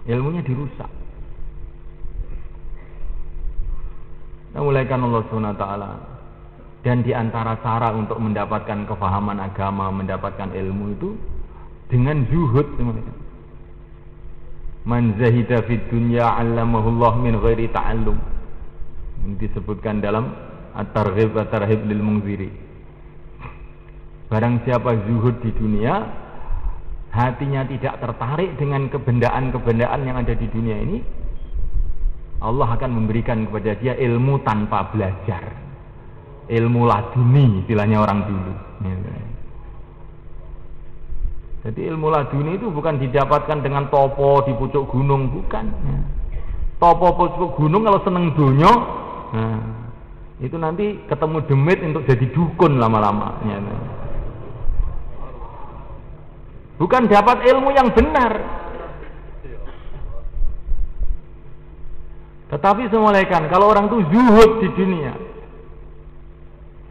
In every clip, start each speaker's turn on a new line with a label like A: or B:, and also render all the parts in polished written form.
A: ilmunya dirusak. Nah, mulaikan Allah SWT. Dan di antara cara untuk mendapatkan kefahaman agama, mendapatkan ilmu itu dengan zuhud. Man zahida fid dunya 'allamahullah min ghairi ta'allum. Disebutkan dalam At-Targhib wa Tarhib lil Munziri. Barang siapa zuhud di dunia, hatinya tidak tertarik dengan kebendaan-kebendaan yang ada di dunia ini, Allah akan memberikan kepada dia ilmu tanpa belajar. Ilmu laduni istilahnya orang dulu. Jadi ilmu laduni itu bukan didapatkan dengan topo di pucuk gunung, bukan. Topo pucuk gunung kalau seneng donya, nah, itu nanti ketemu demit untuk jadi dukun lama-lama. Bukan dapat ilmu yang benar. Tetapi semulaikan kalau orang itu zuhud di dunia,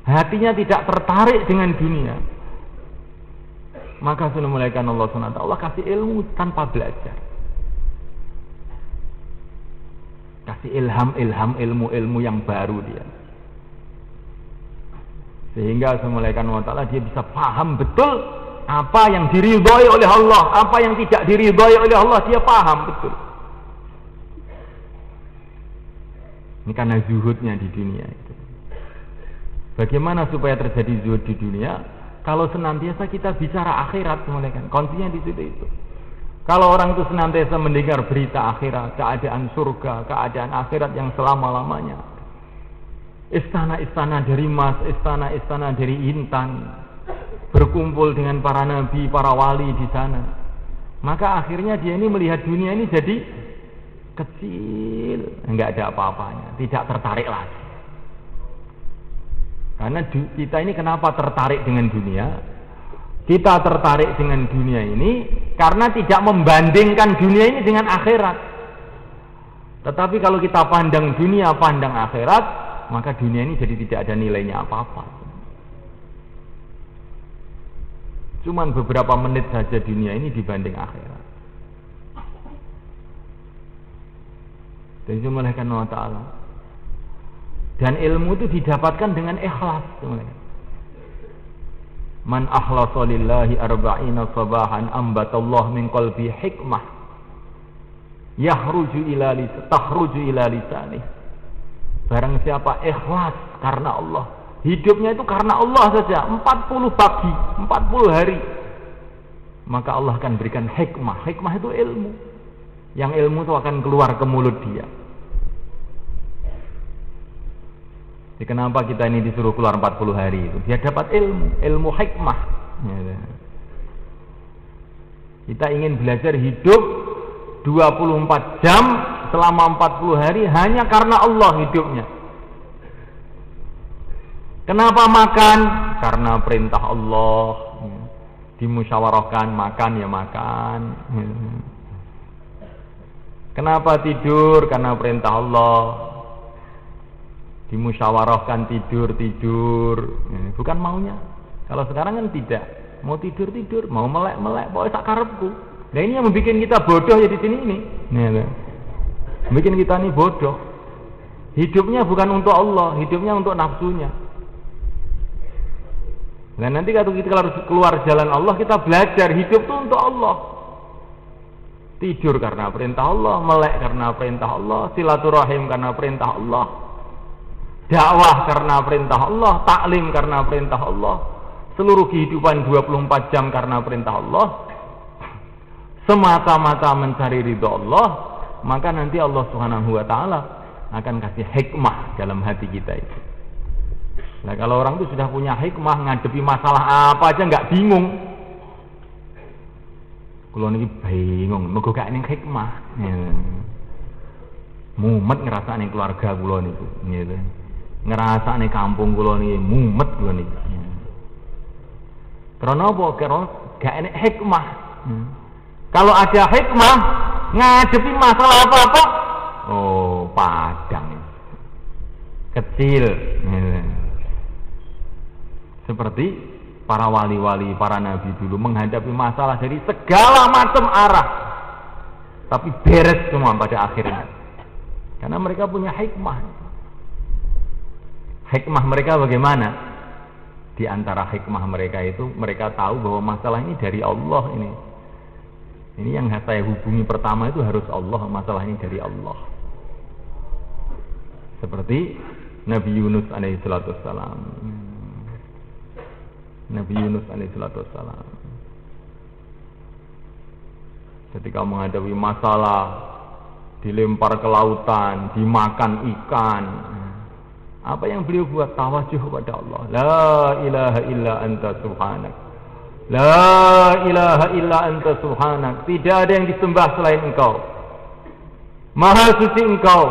A: hatinya tidak tertarik dengan dunia, maka semulaikan Allah SWT, Allah kasih ilmu tanpa belajar, kasih ilham ilmu yang baru dia, sehingga semulaikan Allah Ta'ala dia bisa paham betul apa yang diridhai oleh Allah, apa yang tidak diridhai oleh Allah, dia paham betul. Ini karena zuhudnya di dunia itu. Bagaimana supaya terjadi zuhud di dunia? Kalau senantiasa kita bicara akhirat, kan kuncinya di situ itu. Kalau orang itu senantiasa mendengar berita akhirat, keadaan surga, keadaan akhirat yang selama-lamanya, istana-istana dari emas, istana-istana dari intan, berkumpul dengan para nabi, para wali di sana, maka akhirnya dia ini melihat dunia ini jadi kecil, enggak ada apa-apanya, tidak tertarik lagi. Karena kita ini kenapa tertarik dengan dunia? Kita tertarik dengan dunia ini karena tidak membandingkan dunia ini dengan akhirat. Tetapi kalau kita pandang dunia, pandang akhirat, maka dunia ini jadi tidak ada nilainya apa-apa. Cuman beberapa menit saja dunia ini dibanding akhirat. Dan itu malaikat Allah Ta'ala. Dan ilmu itu didapatkan dengan ikhlas. Man akhlasa lillahi arba'ina sabahan ambatallah min qalbi hikmah tahruju ila lisanih. Barang siapa ikhlas karena Allah, hidupnya itu karena Allah saja, 40 pagi, 40 hari, maka Allah akan berikan hikmah. Hikmah itu ilmu. Yang ilmu itu akan keluar ke mulut dia. Jadi kenapa kita ini disuruh keluar 40 hari itu? Dia dapat ilmu hikmah. Kita ingin belajar hidup 24 jam selama 40 hari hanya karena Allah hidupnya. Kenapa makan? Karena perintah Allah. Dimusyawarahkan, makan ya makan. Kenapa tidur? Karena perintah Allah. Dimusyawarahkan tidur, bukan maunya. Kalau sekarang kan tidak, mau tidur, mau melek, pokoknya tak karepku. Nah ini yang membuat kita bodoh ya di sini ini. Membuat kita ini bodoh. Hidupnya bukan untuk Allah, hidupnya untuk nafsunya. Nah nanti kalau kita harus keluar jalan Allah, kita belajar hidup itu untuk Allah. Tidur karena perintah Allah, melek karena perintah Allah, silaturahim karena perintah Allah, dakwah karena perintah Allah, taklim karena perintah Allah, seluruh kehidupan 24 jam karena perintah Allah, semata-mata mencari ridha Allah, maka nanti Allah Subhanahu wa Ta'ala akan kasih hikmah dalam hati kita itu. Nah kalau orang itu sudah punya hikmah, ngadepi masalah apa aja nggak bingung. Kulo niki bingung, mergo gak ning hikmah. Mumet ngrasakne keluarga kula niku, gitu. Ngrasakne kampung kula niki mumet kula niki. Karena apa? Karena gak enek hikmah. Kalau ada hikmah ngadepi masalah apa-apa, oh padang, kecil. Seperti para wali-wali, para nabi dulu menghadapi masalah dari segala macam arah. tapi beres semua pada akhirnya. Karena mereka punya hikmah. Hikmah mereka bagaimana? Di antara hikmah mereka itu, mereka tahu bahwa masalah ini dari Allah ini. Ini yang saya hubungi pertama itu harus Allah, masalah ini dari Allah. Seperti Nabi Yunus alaihissalatu wassalam. Nabi Yunus alaihissalatu wassalam. Ketika menghadapi masalah, dilempar ke lautan, dimakan ikan. Apa yang beliau buat? Tawajuh kepada Allah. La ilaha illa anta subhanak. La ilaha illa anta subhanak. Tidak ada yang disembah selain Engkau. Maha suci Engkau.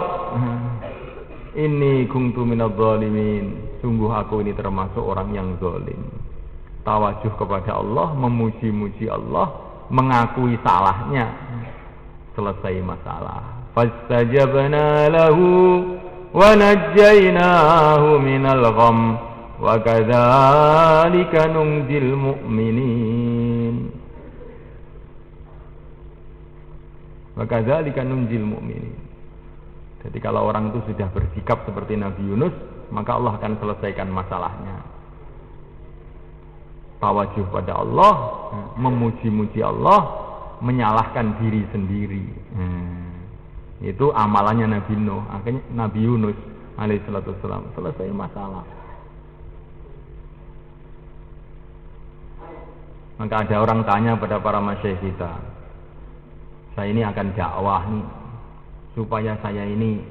A: Inni kuntu minadh dhalimin. Sungguh aku ini termasuk orang yang zalim. Tawajuh kepada Allah, memuji-muji Allah, mengakui salahnya. Selesai masalah. Fastajabna lahu wa najjaynahu minal gham wa kadzalika nunjil mu'minin. Wa kadzalika nunjil mu'minin. Jadi kalau orang itu sudah bersikap seperti Nabi Yunus, maka Allah akan selesaikan masalahnya. Tawajuh pada Allah, memuji-muji Allah, menyalahkan diri sendiri. Itu amalannya Nabi Nuh. Akhirnya Nabi Yunus alaihissalatu wassalam selesai masalah. Maka ada orang tanya pada para masyayikh kita, saya ini akan dakwah nih, supaya saya ini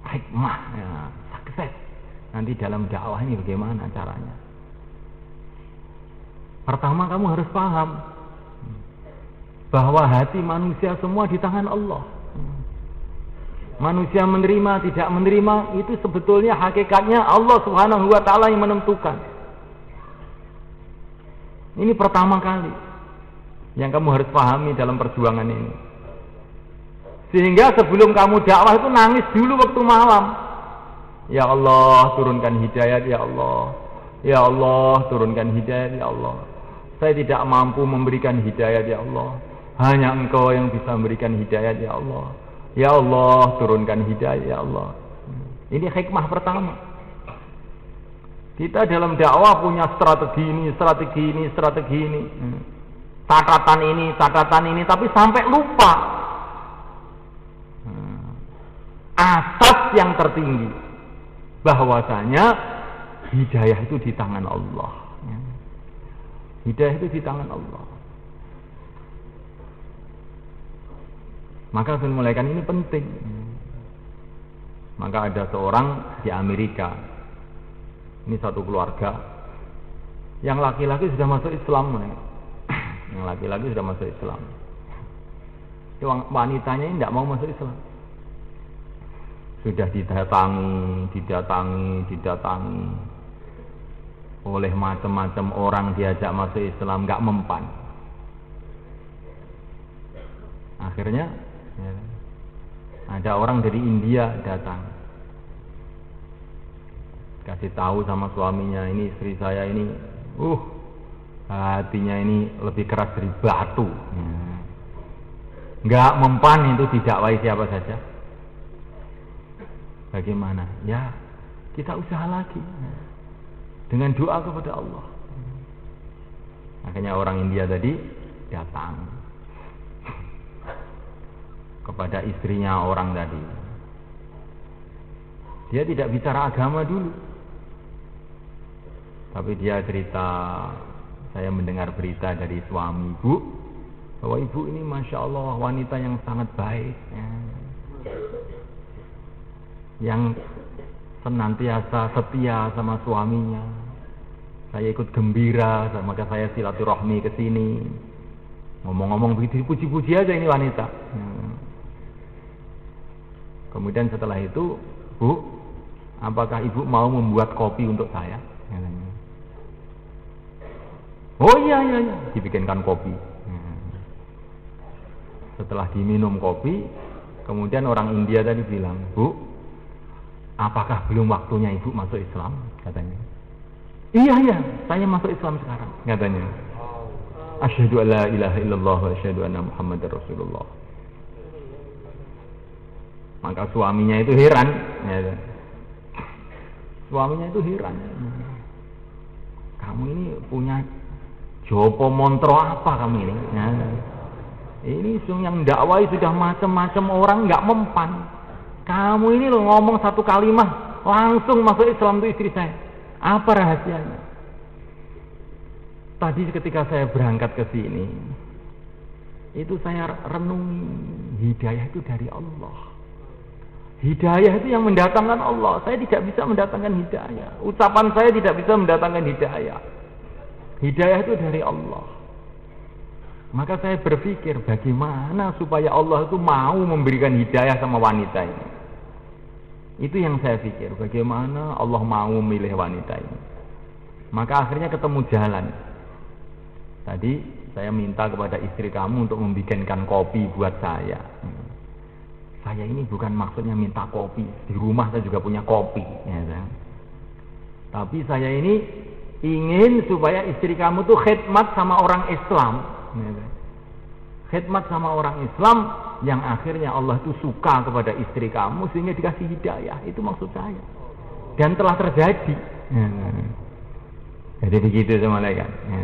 A: hikmah ya, sukses nanti dalam dakwah ini bagaimana caranya? Pertama kamu harus paham bahwa hati manusia semua di tangan Allah. Manusia menerima tidak menerima itu sebetulnya hakikatnya Allah Subhanahu wa taala yang menentukan. Ini pertama kali yang kamu harus pahami dalam perjuangan ini. Sehingga sebelum kamu dakwah itu nangis dulu waktu malam. Ya Allah, turunkan hidayat ya Allah. Ya Allah, turunkan hidayat ya Allah. Saya tidak mampu memberikan hidayat ya Allah. Hanya Engkau yang bisa memberikan hidayat ya Allah. Ya Allah, turunkan hidayat ya Allah. Ini hikmah pertama. Kita dalam dakwah punya strategi ini, catatan ini, tapi sampai lupa asas yang tertinggi, bahwasanya hidayah itu di tangan Allah. Hidayah itu di tangan Allah. Maka mulaikan ini penting. Maka ada seorang di Amerika, ini satu keluarga, yang laki-laki sudah masuk Islam, yang laki-laki sudah masuk Islam. Wanitanya ini tidak mau masuk Islam. Sudah didatangi oleh macam-macam orang, diajak masuk Islam, nggak mempan. Akhirnya ya, ada orang dari India datang, kasih tahu sama suaminya, ini istri saya ini, hatinya ini lebih keras dari batu, nggak mempan itu didakwai siapa saja. Bagaimana? Ya, kita usaha lagi dengan doa kepada Allah. Akhirnya orang India tadi datang kepada istrinya orang tadi. Dia tidak bicara agama dulu, tapi dia cerita, saya mendengar berita dari suami ibu, bahwa ibu ini Masya Allah wanita yang sangat baik ya, yang senantiasa setia sama suaminya. Saya ikut gembira, maka saya silaturahmi ke sini. Ngomong-ngomong begitu, puji-puji aja ini wanita. Kemudian setelah itu, Bu, apakah ibu mau membuat kopi untuk saya? Oh iya, dibikinkan kopi. Setelah diminum kopi, kemudian orang India tadi bilang, Bu, apakah belum waktunya ibu masuk Islam? Katanya. Iya, saya masuk Islam sekarang, katanya. asyhadu an la ilaha illallah wa asyhadu anna Muhammadar Rasulullah. Maka suaminya itu heran, ya. Suaminya itu heran. Kamu ini punya jopo montro apa kamu ini? Ya. Ini yang dakwai sudah macam-macam orang nggak mempan. Kamu ini loh ngomong satu kalimat langsung masuk Islam itu istri saya. Apa rahasianya? Tadi ketika saya berangkat ke sini, itu saya renungi hidayah itu dari Allah. Hidayah itu yang mendatangkan Allah. Saya tidak bisa mendatangkan hidayah. Ucapan saya tidak bisa mendatangkan hidayah. Hidayah itu dari Allah. Maka saya berpikir bagaimana supaya Allah itu mau memberikan hidayah sama wanita ini. Itu yang saya pikir, bagaimana Allah mau memilih wanita ini. Maka akhirnya ketemu jalan. Tadi saya minta kepada istri kamu untuk membikinkan kopi buat saya. Saya ini bukan maksudnya minta kopi. Di rumah saya juga punya kopi. Ya, kan? Tapi saya ini ingin supaya istri kamu tuh khidmat sama orang Islam. Ya, kan? Khidmat sama orang Islam yang akhirnya Allah tuh suka kepada istri kamu sehingga dikasih hidayah. Itu maksud saya. Dan telah terjadi. Ya, kan? Jadi begitu semuanya kan. Ya.